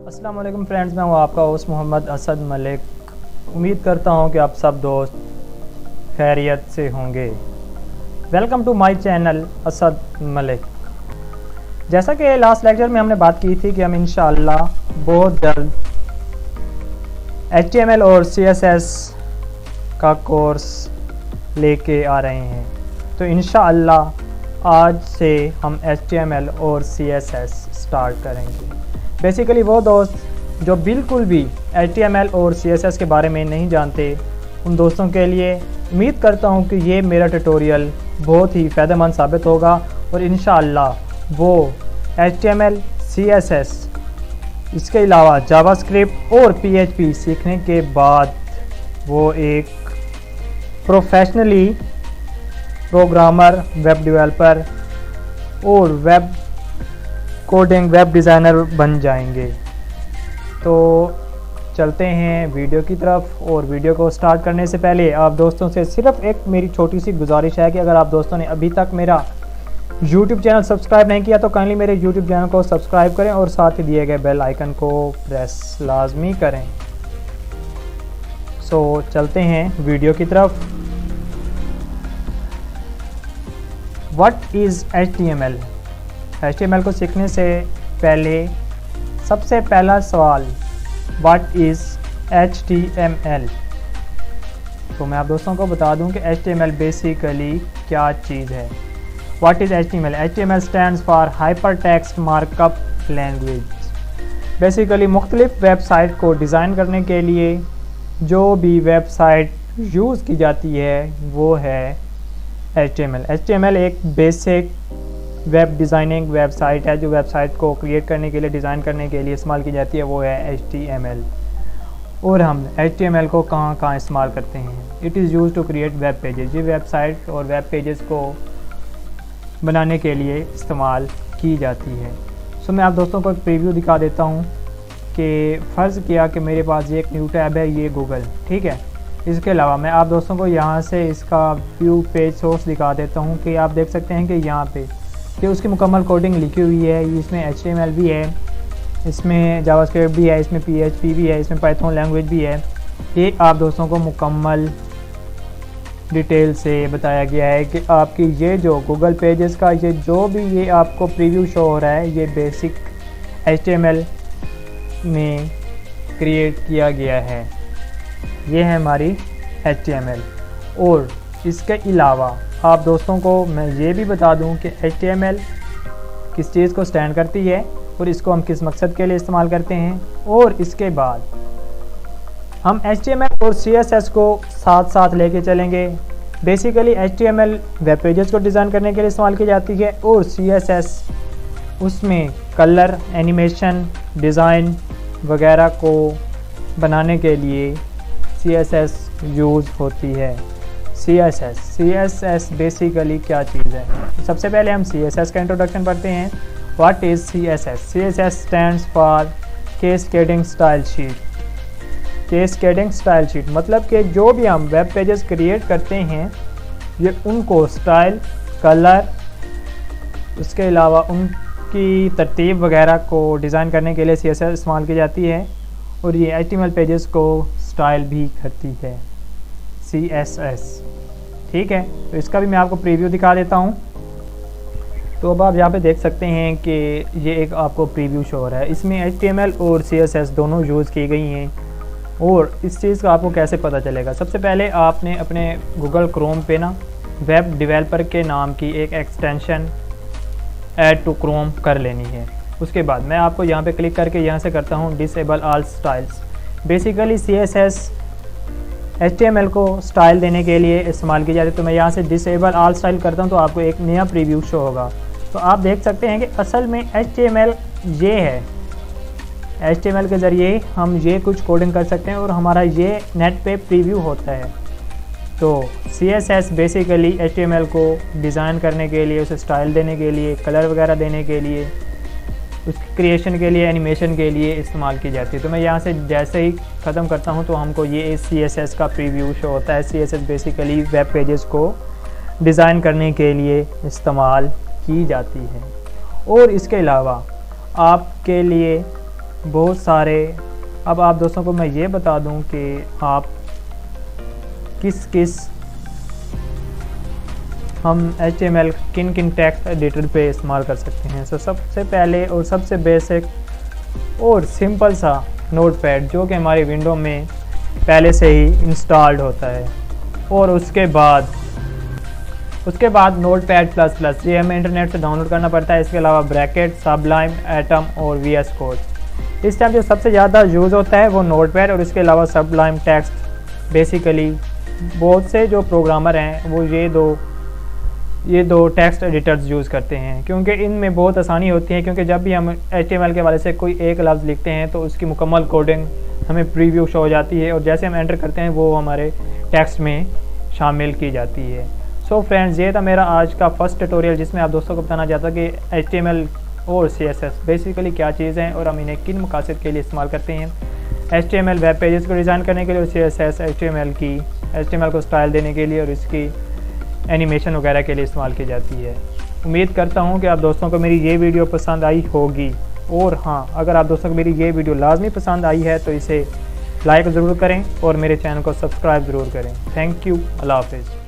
अस्सलाम वालेकुम फ्रेंड्स, मैं हूँ आपका होस्ट मोहम्मद असद मलिक। उम्मीद करता हूँ कि आप सब दोस्त खैरियत से होंगे। Welcome to my channel Asad Malik. जैसा कि लास्ट लेक्चर में हमने बात की थी कि हम इंशाअल्लाह बहुत जल्द HTML और CSS का कोर्स लेके आ रहे हैं, तो इंशाअल्लाह आज से हम HTML और CSS स्टार्ट करेंगे। बेसिकली वो दोस्त जो बिल्कुल भी HTML और CSS के बारे में नहीं जानते, उन दोस्तों के लिए उम्मीद करता हूँ कि ये मेरा ट्यूटोरियल बहुत ही फ़ायदेमंद साबित होगा और इंशाअल्लाह वो HTML, CSS, इसके अलावा जावास्क्रिप्ट और PHP सीखने के बाद वो एक प्रोफेशनली प्रोग्रामर, वेब डेवलपर और वेब कोडिंग, वेब डिज़ाइनर बन जाएंगे। तो चलते हैं वीडियो की तरफ। और वीडियो को स्टार्ट करने से पहले आप दोस्तों से सिर्फ एक मेरी छोटी सी गुजारिश है कि अगर आप दोस्तों ने अभी तक मेरा YouTube चैनल सब्सक्राइब नहीं किया तो काइंडली मेरे YouTube चैनल को सब्सक्राइब करें और साथ ही दिए गए बेल आइकन को प्रेस लाजमी करें। सो चलते हैं वीडियो की तरफ। What is HTML? HTML को सीखने से पहले सबसे पहला सवाल, व्हाट इज़ HTML? तो मैं आप दोस्तों को बता दूं कि HTML बेसिकली क्या चीज़ है। What is HTML? HTML stands for hypertext markup language. Basically मुख्तलिफ वेबसाइट को डिज़ाइन करने के लिए जो भी वेबसाइट यूज़ की जाती है वो है HTML। HTML एक बेसिक वेब डिज़ाइनिंग वेबसाइट है जो वेबसाइट को क्रिएट करने के लिए, डिज़ाइन करने के लिए इस्तेमाल की जाती है, वो है HTML। और हम HTML को कहाँ कहाँ इस्तेमाल करते हैं? It is use to create web pages. ये वेबसाइट और वेब पेजेस को बनाने के लिए इस्तेमाल की जाती है। सो मैं आप दोस्तों को एक प्रीव्यू दिखा देता हूँ कि फ़र्ज़ किया कि मेरे पास ये एक न्यू टैब है, ये गूगल, ठीक है। इसके अलावा मैं आप दोस्तों को यहाँ से इसका व्यू पेज सोर्स दिखा देता हूँ कि आप देख सकते हैं कि यहाँ पे कि उसकी मुकम्मल कोडिंग लिखी हुई है। इसमें HTML भी है, इसमें जावास्क्रिप्ट भी है, इसमें PHP भी है, इसमें पाइथन लैंग्वेज भी है। ये आप दोस्तों को मुकम्मल डिटेल से बताया गया है कि आपकी ये जो गूगल पेजेस का ये जो भी ये आपको प्रीव्यू शो हो रहा है, ये बेसिक HTML में क्रिएट किया गया है। ये है हमारी HTML। और इसके अलावा आप दोस्तों को मैं ये भी बता दूं कि HTML किस चीज़ को स्टैंड करती है और इसको हम किस मकसद के लिए इस्तेमाल करते हैं। और इसके बाद हम HTML और CSS को साथ साथ लेके चलेंगे। बेसिकली HTML वेब पेजेस को डिज़ाइन करने के लिए इस्तेमाल की जाती है और CSS उसमें कलर, एनिमेशन, डिज़ाइन वगैरह को बनाने के लिए CSS यूज़ होती है। CSS बेसिकली क्या चीज़ है? सबसे पहले हम CSS का इंट्रोडक्शन पढ़ते हैं। What is CSS? CSS stands for cascading style sheet. Cascading style sheet मतलब कि जो भी हम वेब पेजेस क्रिएट करते हैं, ये उनको स्टाइल, कलर, उसके अलावा उनकी तरतीब वगैरह को डिज़ाइन करने के लिए CSS इस्तेमाल की जाती है। और ये HTML पेजेस को स्टाइल भी करती है CSS, ठीक है। तो इसका भी मैं आपको प्रीव्यू दिखा देता हूँ। तो अब आप यहाँ पे देख सकते हैं कि ये एक आपको प्रीव्यू शो हो रहा है। इसमें HTML और CSS दोनों यूज़ की गई हैं। और इस चीज़ का आपको कैसे पता चलेगा? सबसे पहले आपने अपने गूगल क्रोम पे ना वेब डेवलपर के नाम की एक एक्सटेंशन ऐड टू क्रोम कर लेनी है। उसके बाद मैं आपको यहाँ पे क्लिक करके यहाँ से करता हूँ disable all styles. Basically CSS HTML को स्टाइल देने के लिए इस्तेमाल की जाती है। तो मैं यहाँ से डिसेबल ऑल स्टाइल करता हूँ तो आपको एक नया प्रीव्यू शो होगा। तो आप देख सकते हैं कि असल में HTML ये है। HTML के ज़रिए हम ये कुछ कोडिंग कर सकते हैं और हमारा ये नेट पे प्रीव्यू होता है। तो CSS बेसिकली HTML को डिज़ाइन करने के लिए, उसे स्टाइल देने के लिए, कलर वगैरह देने के लिए, उसकी क्रिएशन के लिए, एनिमेशन के लिए इस्तेमाल की जाती है। तो मैं यहाँ से जैसे ही ख़त्म करता हूँ तो हमको ये CSS का प्रीव्यू शो होता है। CSS बेसिकली वेब पेजेस को डिज़ाइन करने के लिए इस्तेमाल की जाती है। और इसके अलावा आपके लिए बहुत सारे। अब आप दोस्तों को मैं ये बता दूं कि आप किस हम HTML किन टेक्स्ट एडिटर पे इस्तेमाल कर सकते हैं। तो सबसे पहले और सबसे बेसिक और सिंपल सा नोटपैड, जो कि हमारी विंडो में पहले से ही इंस्टॉल्ड होता है। और उसके बाद नोटपैड प्लस प्लस, ये हमें इंटरनेट से डाउनलोड करना पड़ता है। इसके अलावा ब्रैकेट, सबलाइम, एटम और VS कोड। इस टाइम जो सबसे ज़्यादा यूज़ होता है वो नोटपैड और इसके अलावा सबलाइम टेक्स्ट। बेसिकली बहुत से जो प्रोग्रामर हैं वो ये दो टेक्स्ट एडिटर्स यूज़ करते हैं, क्योंकि इनमें बहुत आसानी होती है। क्योंकि जब भी हम HTML के वाले से कोई एक लफ्ज़ लिखते हैं तो उसकी मुकम्मल कोडिंग हमें प्रीव्यू शो हो जाती है और जैसे हम एंटर करते हैं वो हमारे टेक्स्ट में शामिल की जाती है। सो फ्रेंड्स, ये था मेरा आज का फर्स्ट ट्यूटोरियल, जिसमें आप दोस्तों को बताना चाहता कि HTML और CSS बेसिकली क्या चीज़ हैं और हम इन्हें किन मकासद के लिए इस्तेमाल करते हैं। HTML वेब पेजेस को डिज़ाइन करने के लिए और CSS HTML को स्टाइल देने के लिए और इसकी एनिमेशन वगैरह के लिए इस्तेमाल की जाती है। उम्मीद करता हूँ कि आप दोस्तों को मेरी ये वीडियो पसंद आई होगी। और हाँ, अगर आप दोस्तों को मेरी ये वीडियो लाजमी पसंद आई है तो इसे लाइक ज़रूर करें और मेरे चैनल को सब्सक्राइब ज़रूर करें। Thank you. अल्लाह हाफ़िज़।